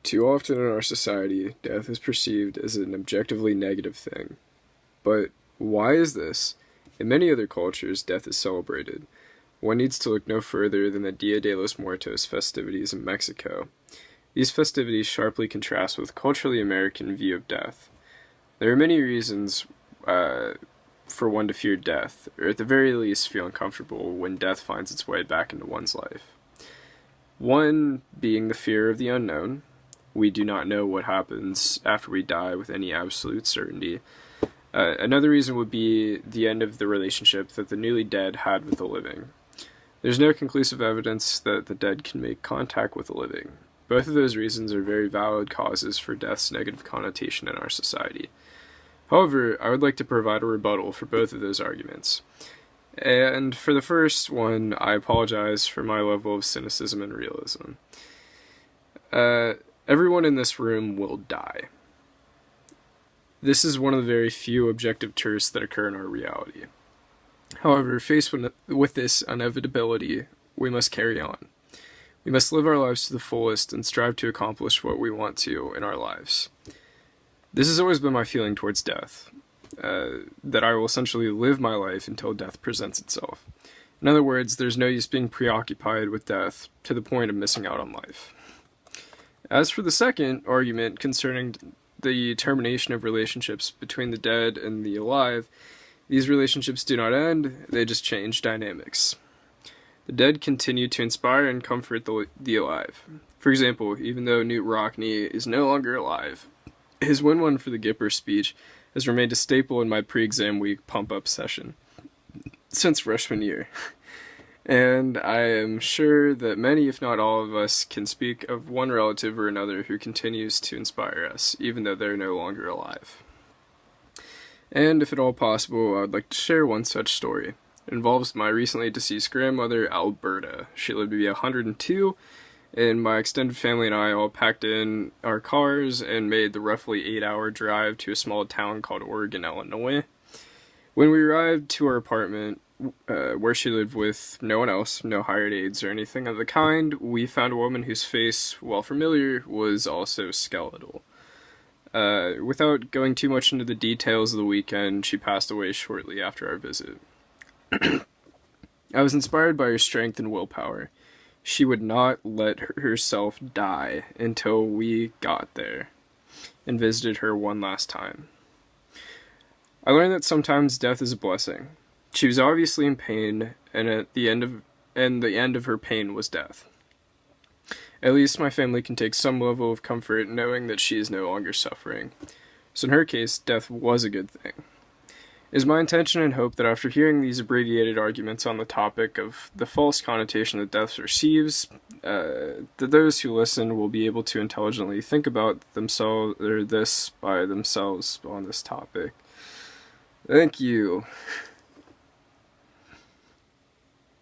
Too often in our society, death is perceived as an objectively negative thing. But why is this? In many other cultures, death is celebrated. One needs to look no further than the Dia de los Muertos festivities in Mexico. These festivities sharply contrast with the culturally American view of death. There are many reasons for one to fear death, or at the very least feel uncomfortable when death finds its way back into one's life. One being the fear of the unknown. We do not know what happens after we die with any absolute certainty. Another reason would be the end of the relationship that the newly dead had with the living. There's no conclusive evidence that the dead can make contact with the living. Both of those reasons are very valid causes for death's negative connotation in our society. However, I would like to provide a rebuttal for both of those arguments. And for the first one, I apologize for my level of cynicism and realism. Everyone in this room will die. This is one of the very few objective truths that occur in our reality. However, faced with this inevitability, we must carry on. We must live our lives to the fullest and strive to accomplish what we want to in our lives. This has always been my feeling towards death, that I will essentially live my life until death presents itself. In other words, there's no use being preoccupied with death to the point of missing out on life. As for the second argument concerning the termination of relationships between the dead and the alive, these relationships do not end, they just change dynamics. The dead continue to inspire and comfort the alive. For example, even though Newt Rockne is no longer alive, his win one for the Gipper speech has remained a staple in my pre-exam week pump-up session since freshman year. And I am sure that many, if not all of us, can speak of one relative or another who continues to inspire us, even though they're no longer alive. And if at all possible, I would like to share one such story. It involves my recently deceased grandmother, Alberta. She lived to be 102, and my extended family and I all packed in our cars and made the roughly 8-hour drive to a small town called Oregon, Illinois. When we arrived to her apartment, where she lived with no one else, no hired aides or anything of the kind, we found a woman whose face, while familiar, was also skeletal. Without going too much into the details of the weekend, she passed away shortly after our visit. I was inspired by her strength and willpower. She would not let herself die until we got there and visited her one last time. I learned that sometimes death is a blessing. She was obviously in pain, and the end of her pain was death. At least my family can take some level of comfort knowing that she is no longer suffering. So in her case, death was a good thing. It is my intention and hope that after hearing these abbreviated arguments on the topic of the false connotation that death receives, that those who listen will be able to intelligently think about themselves or this by themselves on this topic. Thank you.